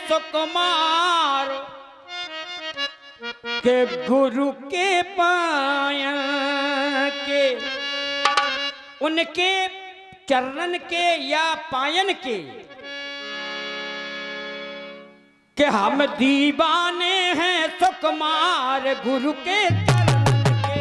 सुकुमार के गुरु के पायल के, उनके चरण के या पायन के हम दीवाने हैं सुकुमार गुरु के चरण के।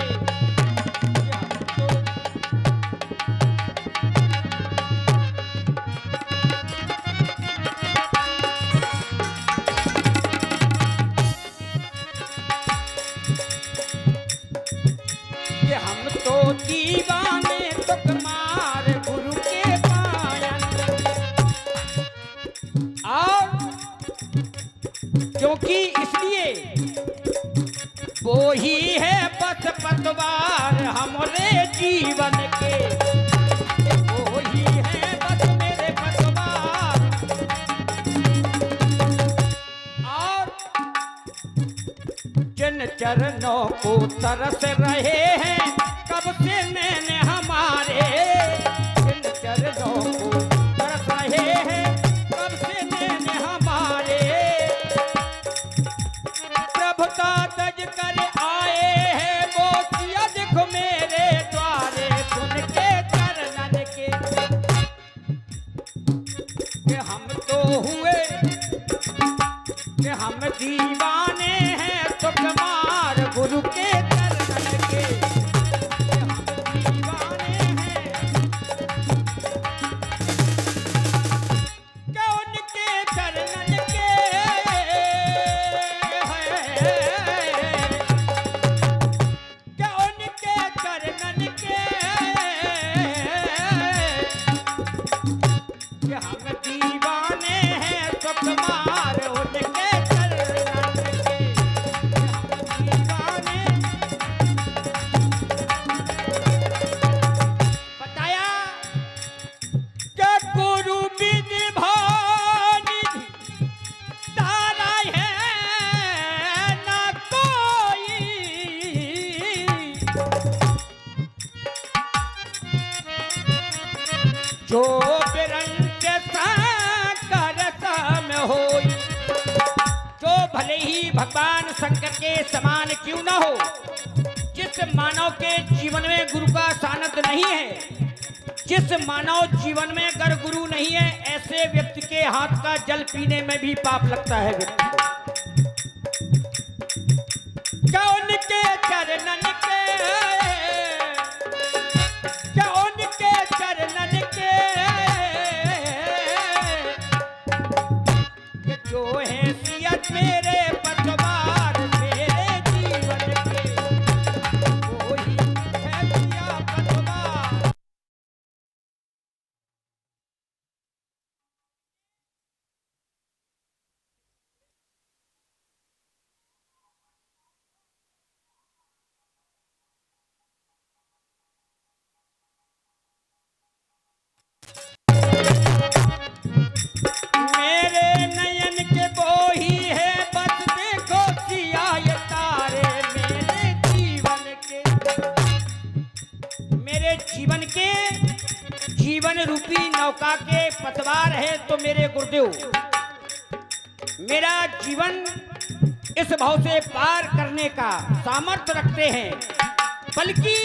हम तो दीवाने सुकुमार गुरु के पायन, और क्योंकि इसलिए वो ही है पथ पतवार हमारे जीवन के, वो ही है बस मेरे पतवार। और जिन चरणों को तरस रहे हैं कब से नैन हमारे, जिन चरणों को तरस रहे हैं कब से नैन हमारे, प्रभुता तज कर आए हैं वो सिया देखो मेरे द्वारे, सुन के चरणन के हम तो हुए कि हम दीवाने हैं सुकुमार गुरु के चरणन के, हम दीवाने हैं कि उनके चरणन के, कि उनके चरणन के, कि हम दीवाने हैं सुकुमार उनके जो बिरंग करतम हो, जो भले ही भगवान शंकर के समान क्यों न हो, जिस मानव के जीवन में गुरु का सानिध्य नहीं है, जिस मानव जीवन में अगर गुरु नहीं है, ऐसे व्यक्ति के हाथ का जल पीने में भी पाप लगता है व्यक्ति क्या उनके चरणन के, क्या उनके चरणन के, जो हैसियत मेरे पतवार मेरे जीवन के, वो ही हैसियत पतवार। मेरे नयन के वो ही है बस देखो सिया ये तारे मेरे जीवन के, मेरे जीवन के जीवन रूपी नौका के पतवार है तो मेरे गुरुदेव मेरा जीवन इस भाव से पार करने का सामर्थ्य रखते हैं। बल्कि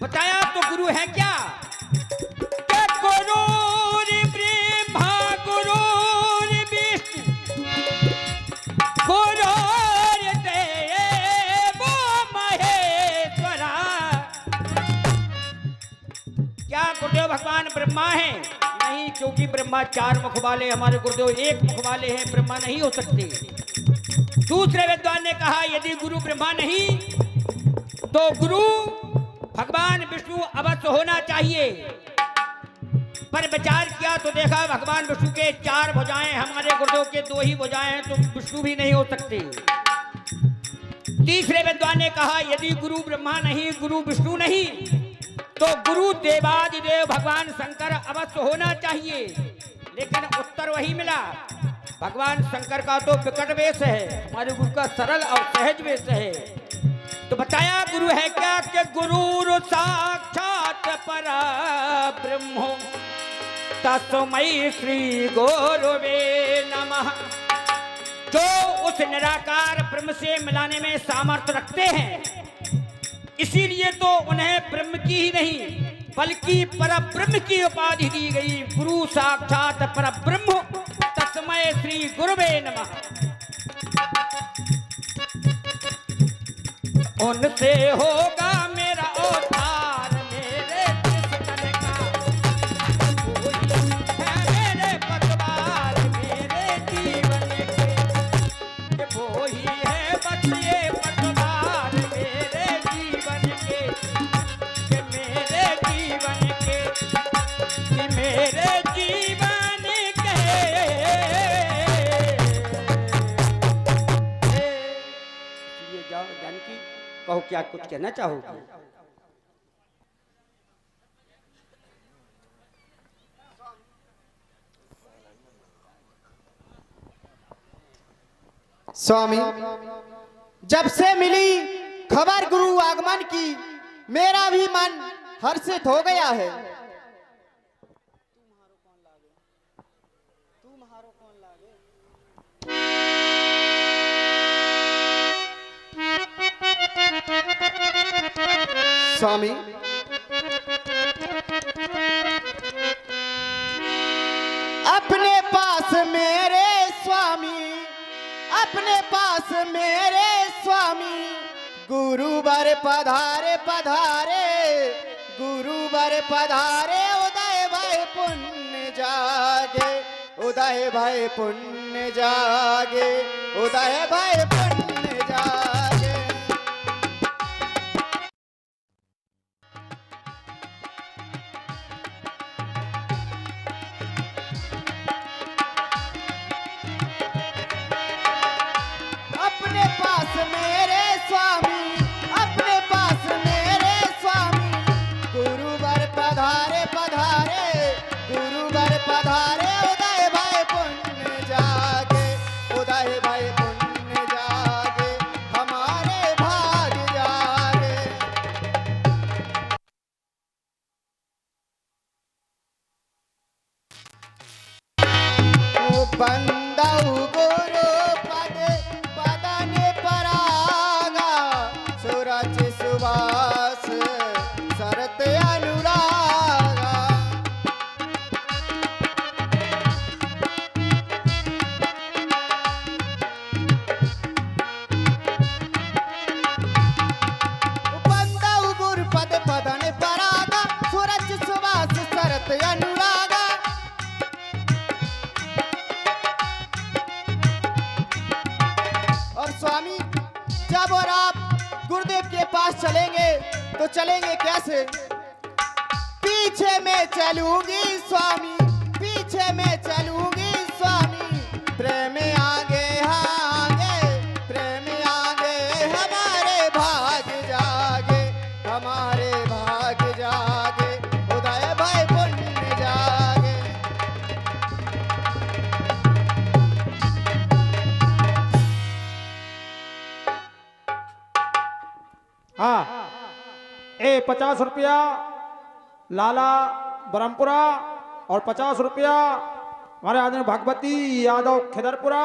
बताया तो गुरु है क्या, गुरु ब्रह्मा गुरु विष्णु गुरु देव महेश्वरा। क्या गुरुदेव भगवान ब्रह्मा है? नहीं, क्योंकि ब्रह्मा 4 मुख वाले, हमारे गुरुदेव 1 मुख वाले हैं, ब्रह्मा नहीं हो सकते। दूसरे विद्वान ने कहा यदि गुरु ब्रह्मा नहीं तो गुरु भगवान विष्णु अवश्य होना चाहिए। पर विचार किया तो देखा भगवान विष्णु के 4 भुजाएं, हमारे गुरुदेव के 2 ही भुजाएं हैं, तो विष्णु भी नहीं हो सकते। तीसरे विद्वान ने कहा यदि गुरु ब्रह्मा नहीं, गुरु विष्णु नहीं, तो गुरु देवादिदेव भगवान शंकर अवश्य होना चाहिए। लेकिन उत्तर वही मिला, भगवान शंकर का तो विकट वेश है, हमारे गुरु का सरल और सहज वेश है। तो बताया गुरु है क्या कि गुरु साक्षात परब्रह्म तस्मै श्री गुरुवे नमः। उस निराकार ब्रह्म से मिलाने में सामर्थ्य रखते हैं, इसीलिए तो उन्हें ब्रह्म की ही नहीं बल्कि परब्रह्म की उपाधि दी गई। गुरु साक्षात परब्रह्म, तस्मै श्री गुरुवे नमः। उनसे होगा मेरा उद्धार, मेरे दुश्मन का कोई है मेरे पतवार, मेरे जीवन के वो ही है बस ये पतवार, मेरे जीवन के मेरे जीवन के मेरे जीवन के। ये जाओ जानकी, कहो क्या कुछ कहना चाहोगे? स्वामी, जब से मिली खबर गुरु आगमन की, मेरा भी मन हर्षित हो गया है। स्वामी, अपने पास मेरे स्वामी, अपने पास मेरे स्वामी, गुरुवर पधारे पधारे, गुरुवर पधारे। उदय भय पुण्य जागे, उदय भय पुण्य जागे, उदय भय पुण्य जागे। अपने पास मेरे स्वामी, अपने पास मेरे स्वामी, गुरुवर पधारे पधारे, गुरुवर पधारे। उदय भय पुण्य जागे, उदय भय पुण्य जागे, हमारे भाग जागे। बंदऊ गुरु पद पदन परागा, सूरज सुवास सरत अनुरागा। बंदऊ गुरु पद पदन परागा, सूरज सुवास सरत अनुरागा। और स्वामी, जब और आप गुरुदेव के पास चलेंगे तो चलेंगे कैसे? पीछे में चलूंगी स्वामी, पीछे में चलूंगी स्वामी, प्रेम आगे आगे, प्रेम आगे, हमारे भाग जागे, हमारे भाग जागे, उदय भय पुण्य जागे। हाँ, ए 50 रुपया लाला ब्रह्मपुरा और 50 रुपया हमारे आदमी भगवती यादव खिदरपुरा।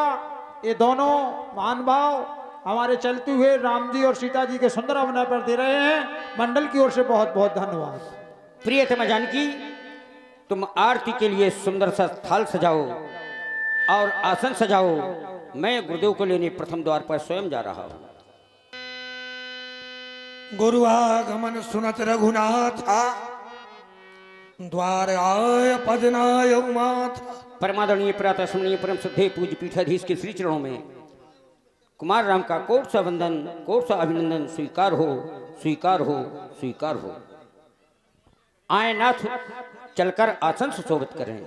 ये दोनों महान भाव हमारे चलते हुए राम जी और सीता जी के सुंदर अवनय पर दे रहे हैं। मंडल की ओर से बहुत बहुत धन्यवाद। प्रियतमा जानकी, तुम आरती के लिए सुंदर सा थाल सजाओ और आसन सजाओ। मैं गुरुदेव को लेने प्रथम द्वार पर स्वयं जा रहा हूँ। गुरु आगमन सुनत रघुनाथ, द्वार आय पदनाय उमाथ। परमादरणीय प्रातः स्मरणीय परम श्रद्धेय पूज्य पीठाधीश के श्री चरणों में कुमार राम का कोट सा वंदन, कोट सा अभिनंदन स्वीकार हो, स्वीकार हो, स्वीकार हो। आए नाथ, चलकर आसन सुशोभित करें।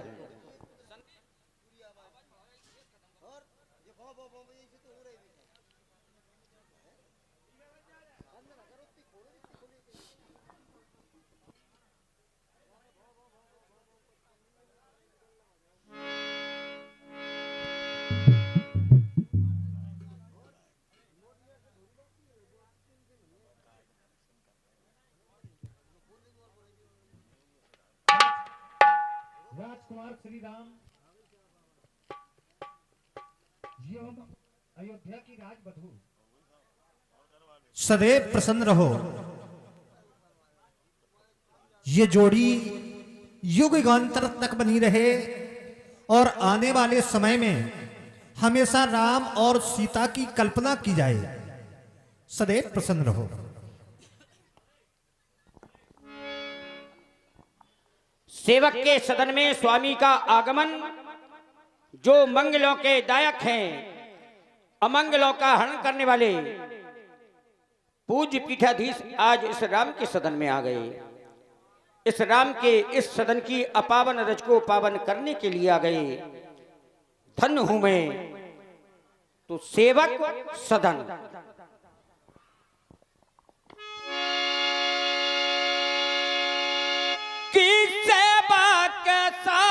राजकुमार श्री राम जी एवं सदैव प्रसन्न रहो। ये जोड़ी युग युगांतर तक बनी रहे और आने वाले समय में हमेशा राम और सीता की कल्पना की जाए। सदैव प्रसन्न रहो। सेवक के सदन में स्वामी का आगमन जो मंगलों के दायक हैं, अमंगलों का हरण करने वाले पूज्य पीठाधीश आज इस राम के सदन में आ गए। इस राम के इस सदन की अपावन रज को पावन करने के लिए आ गए। धन्य हूं मैं तो सेवक सदन। की सेवा के साथ